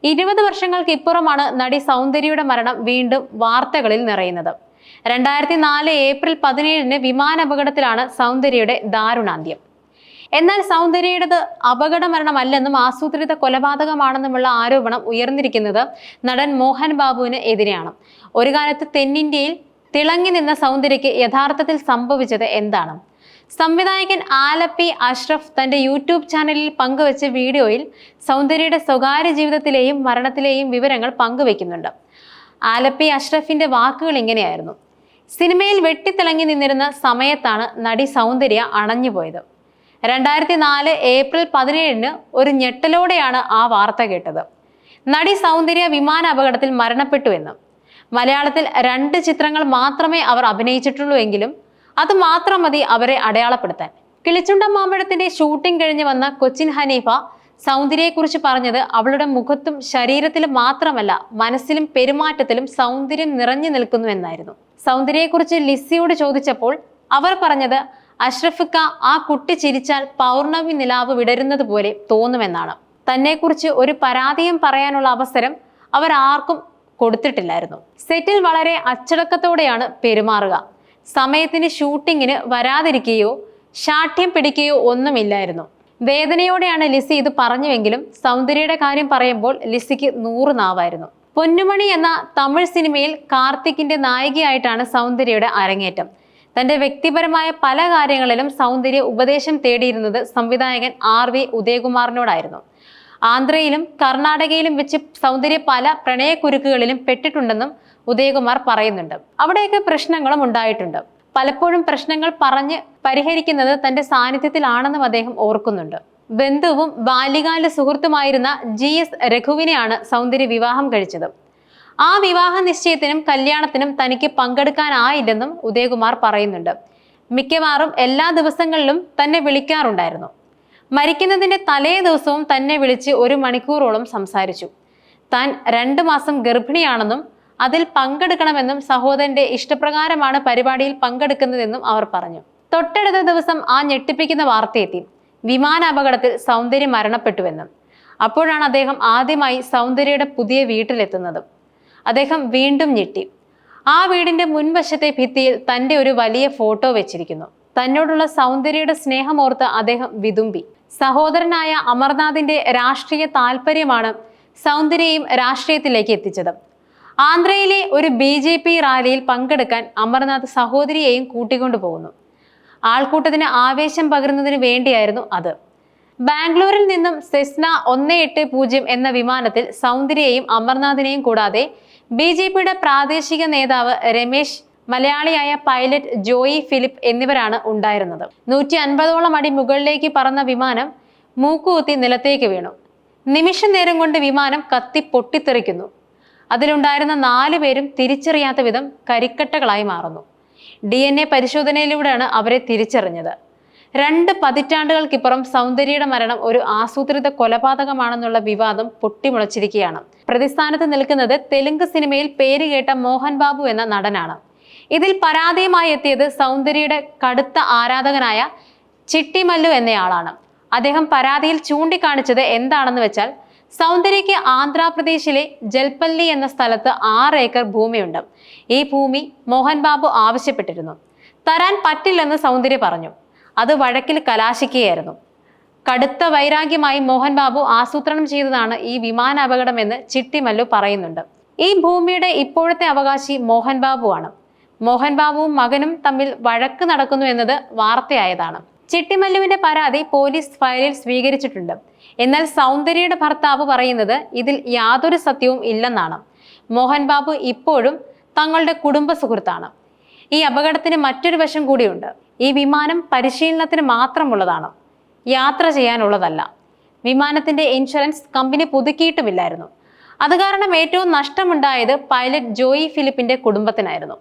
20 വർഷങ്ങൾക്ക് ഇപ്പുറമാണ് നടി സൗന്ദര്യയുടെ മരണം വീണ്ടും വാർത്തകളിൽ നിറയുന്നത്. 2004 ഏപ്രിൽ 17 വിമാനാപകടത്തിലാണ് സൗന്ദര്യയുടെ ദാരുണാന്ത്യം. എന്നാൽ സൗന്ദര്യയുടേത് അപകട മരണമല്ലെന്നും ആസൂത്രിത കൊലപാതകമാണെന്നുമുള്ള ആരോപണം ഉയർന്നിരിക്കുന്നത് നടൻ മോഹൻ ബാബുവിന് എതിരെയാണ്. ഒരു കാലത്ത് തെന്നിന്ത്യയിൽ തിളങ്ങി നിന്ന സൗന്ദര്യയ്ക്ക് യഥാർത്ഥത്തിൽ സംഭവിച്ചത് എന്താണ്? സംവിധായകൻ ആലപ്പി അഷ്റഫ് തന്റെ യൂട്യൂബ് ചാനലിൽ പങ്കുവച്ച വീഡിയോയിൽ സൗന്ദര്യയുടെ സ്വകാര്യ ജീവിതത്തിലെയും മരണത്തിലെയും വിവരങ്ങൾ പങ്കുവെക്കുന്നുണ്ട്. ആലപ്പി അഷ്റഫിന്റെ വാക്കുകൾ ഇങ്ങനെയായിരുന്നു: സിനിമയിൽ വെട്ടിത്തിളങ്ങി നിന്നിരുന്ന സമയത്താണ് നടി സൗന്ദര്യ അണഞ്ഞുപോയത്. 2004 ഏപ്രിൽ 17 ഒരു ഞെട്ടലോടെയാണ് ആ വാർത്ത കേട്ടത്. നടി സൗന്ദര്യ വിമാന അപകടത്തിൽ മരണപ്പെട്ടു എന്ന്. മലയാളത്തിൽ 2 ചിത്രങ്ങൾ മാത്രമേ അവർ അഭിനയിച്ചിട്ടുള്ളൂ എങ്കിലും അത് മാത്രം മതി അവരെ അടയാളപ്പെടുത്താൻ. കിളിച്ചുണ്ടൻ മാമ്പഴത്തിന്റെ ഷൂട്ടിംഗ് കഴിഞ്ഞ് വന്ന കൊച്ചിൻ ഹനീഫ സൗന്ദര്യയെക്കുറിച്ച് പറഞ്ഞത് അവളുടെ മുഖത്തും ശരീരത്തിലും മാത്രമല്ല, മനസ്സിലും പെരുമാറ്റത്തിലും സൗന്ദര്യം നിറഞ്ഞു നിൽക്കുന്നു എന്നായിരുന്നു. സൗന്ദര്യയെക്കുറിച്ച് ലിസിയോട് ചോദിച്ചപ്പോൾ അവർ പറഞ്ഞത്, അഷ്റഫിക്ക, ആ കുട്ടി ചിരിച്ചാൽ പൗർണമി നിലാവ് വിടരുന്നത് പോലെ തോന്നുമെന്നാണ്. തന്നെക്കുറിച്ച് ഒരു പരാതിയും പറയാനുള്ള അവസരം അവർ ആർക്കും കൊടുത്തിട്ടില്ലായിരുന്നു. സെറ്റിൽ വളരെ അച്ചടക്കത്തോടെയാണ് പെരുമാറുക. സമയത്തിന് ഷൂട്ടിങ്ങിന് വരാതിരിക്കുകയോ ശാഠ്യം പിടിക്കുകയോ ഒന്നുമില്ലായിരുന്നു. വേദനയോടെയാണ് ലിസി ഇത് പറഞ്ഞുവെങ്കിലും സൗന്ദര്യയുടെ കാര്യം പറയുമ്പോൾ ലിസിക്ക് 100 നാവായിരുന്നു. പൊന്നുമണി എന്ന തമിഴ് സിനിമയിൽ കാർത്തിക്കിന്റെ നായികയായിട്ടാണ് സൗന്ദര്യയുടെ അരങ്ങേറ്റം. തന്റെ വ്യക്തിപരമായ പല കാര്യങ്ങളിലും സൗന്ദര്യ ഉപദേശം തേടിയിരുന്നത് സംവിധായകൻ RV ഉദയകുമാറിനോടായിരുന്നു. ആന്ധ്രയിലും കർണാടകയിലും വെച്ച് സൗന്ദര്യ പല പ്രണയക്കുരുക്കുകളിലും പെട്ടിട്ടുണ്ടെന്നും ഉദയകുമാർ പറയുന്നുണ്ട്. അവിടെയൊക്കെ പ്രശ്നങ്ങളും ഉണ്ടായിട്ടുണ്ട്. പലപ്പോഴും പ്രശ്നങ്ങൾ പറഞ്ഞ് പരിഹരിക്കുന്നത് തന്റെ സാന്നിധ്യത്തിലാണെന്നും അദ്ദേഹം ഓർക്കുന്നുണ്ട്. ബന്ധുവും ബാല്യകാല സുഹൃത്തുമായിരുന്ന GS രഘുവിനെയാണ് സൗന്ദര്യ വിവാഹം കഴിച്ചത്. ആ വിവാഹ നിശ്ചയത്തിനും കല്യാണത്തിനും തനിക്ക് പങ്കെടുക്കാനായില്ലെന്നും ഉദയകുമാർ പറയുന്നുണ്ട്. മിക്കവാറും എല്ലാ ദിവസങ്ങളിലും തന്നെ വിളിക്കാറുണ്ടായിരുന്നു. മരിക്കുന്നതിന്റെ തലേ ദിവസവും തന്നെ വിളിച്ച് 1 മണിക്കൂറോളം സംസാരിച്ചു. താൻ 2 മാസം ഗർഭിണിയാണെന്നും അതിൽ പങ്കെടുക്കണമെന്നും സഹോദരന്റെ ഇഷ്ടപ്രകാരമാണ് പരിപാടിയിൽ പങ്കെടുക്കുന്നതെന്നും അവർ പറഞ്ഞു. തൊട്ടടുത്ത ദിവസം ആ ഞെട്ടിപ്പിക്കുന്ന വാർത്തയെത്തി: വിമാനാപകടത്തിൽ സൗന്ദര്യ മരണപ്പെട്ടുവെന്നും. അപ്പോഴാണ് അദ്ദേഹം ആദ്യമായി സൗന്ദര്യയുടെ പുതിയ വീട്ടിലെത്തുന്നത്. അദ്ദേഹം വീണ്ടും ഞെട്ടി. ആ വീടിന്റെ മുൻവശത്തെ ഭിത്തിയിൽ തന്റെ ഒരു വലിയ ഫോട്ടോ വെച്ചിരിക്കുന്നു. തന്നോടുള്ള സൗന്ദര്യയുടെ സ്നേഹമോർത്ത് അദ്ദേഹം വിതുമ്പി. സഹോദരനായ അമർനാഥിന്റെ രാഷ്ട്രീയ താല്പര്യമാണ് സൗന്ദര്യയും രാഷ്ട്രീയത്തിലേക്ക് എത്തിച്ചത്. ആന്ധ്രയിലെ ഒരു BJP റാലിയിൽ പങ്കെടുക്കാൻ അമർനാഥ് സഹോദരിയെയും കൂട്ടിക്കൊണ്ടു പോകുന്നു. ആൾക്കൂട്ടത്തിന് ആവേശം പകരുന്നതിന് വേണ്ടിയായിരുന്നു അത്. ബാംഗ്ലൂരിൽ നിന്നും സെസ്ന 180 എന്ന വിമാനത്തിൽ സൗന്ദര്യയെയും അമർനാഥിനെയും കൂടാതെ BJPയുടെ പ്രാദേശിക നേതാവ് രമേശ്, മലയാളിയായ പൈലറ്റ് ജോയി ഫിലിപ്പ് എന്നിവരാണ് ഉണ്ടായിരുന്നത്. 150ഓളം അടി മുകളിലേക്ക് പറന്ന വിമാനം മൂക്കുകുത്തി നിലത്തേക്ക് വീണു. നിമിഷ നേരം കൊണ്ട് വിമാനം കത്തി പൊട്ടിത്തെറിക്കുന്നു. അതിലുണ്ടായിരുന്ന 4 പേരും തിരിച്ചറിയാത്ത വിധം കരിക്കട്ടകളായി മാറുന്നു. DNA പരിശോധനയിലൂടെയാണ് അവരെ തിരിച്ചറിഞ്ഞത്. 2 പതിറ്റാണ്ടുകൾക്കിപ്പുറം സൗന്ദര്യയുടെ മരണം ഒരു ആസൂത്രിത കൊലപാതകമാണെന്നുള്ള വിവാദം പൊട്ടിമുളച്ചിരിക്കുകയാണ്. പ്രതിസ്ഥാനത്ത് നിൽക്കുന്നത് തെലുങ്ക് സിനിമയിൽ പേരുകേട്ട മോഹൻ ബാബു എന്ന നടനാണ്. ഇതിൽ പരാതിയുമായി എത്തിയത് സൗന്ദര്യയുടെ കടുത്ത ആരാധകനായ ചിട്ടി മല്ലു എന്നയാളാണ്. അദ്ദേഹം പരാതിയിൽ ചൂണ്ടിക്കാണിച്ചത് എന്താണെന്ന് വെച്ചാൽ, സൗന്ദര്യയ്ക്ക് ആന്ധ്രാപ്രദേശിലെ ജൽപ്പല്ലി എന്ന സ്ഥലത്ത് 6 ഏക്കർ ഭൂമിയുണ്ട്. ഈ ഭൂമി മോഹൻ ബാബു ആവശ്യപ്പെട്ടിരുന്നു. തരാൻ പറ്റില്ലെന്ന് സൗന്ദര്യ പറഞ്ഞു. അത് വഴക്കിൽ കലാശിക്കുകയായിരുന്നു. കടുത്ത വൈരാഗ്യമായി മോഹൻ ബാബു ആസൂത്രണം ചെയ്തതാണ് ഈ വിമാന അപകടമെന്ന് ചിട്ടി മല്ലു പറയുന്നുണ്ട്. ഈ ഭൂമിയുടെ ഇപ്പോഴത്തെ അവകാശി മോഹൻ ബാബു ആണ്. മോഹൻ ബാബുവും മകനും തമ്മിൽ വഴക്ക് നടക്കുന്നു എന്നത് വാർത്തയായതാണ്. ചിട്ടിമല്ലുവിന്റെ പരാതി പോലീസ് ഫയലിൽ സ്വീകരിച്ചിട്ടുണ്ട്. എന്നാൽ സൗന്ദര്യയുടെ ഭർത്താവ് പറയുന്നത് ഇതിൽ യാതൊരു സത്യവും ഇല്ലെന്നാണ്. മോഹൻ ബാബു ഇപ്പോഴും തങ്ങളുടെ കുടുംബ സുഹൃത്താണ്. ഈ അപകടത്തിന് മറ്റൊരു വശം കൂടിയുണ്ട്. ഈ വിമാനം പരിശീലനത്തിന് മാത്രമുള്ളതാണ്, യാത്ര ചെയ്യാനുള്ളതല്ല. വിമാനത്തിന്റെ ഇൻഷുറൻസ് കമ്പനി പുതുക്കിയിട്ടുമില്ലായിരുന്നു. അത് കാരണം ഏറ്റവും നഷ്ടമുണ്ടായത് പൈലറ്റ് ജോയി ഫിലിപ്പിന്റെ കുടുംബത്തിനായിരുന്നു.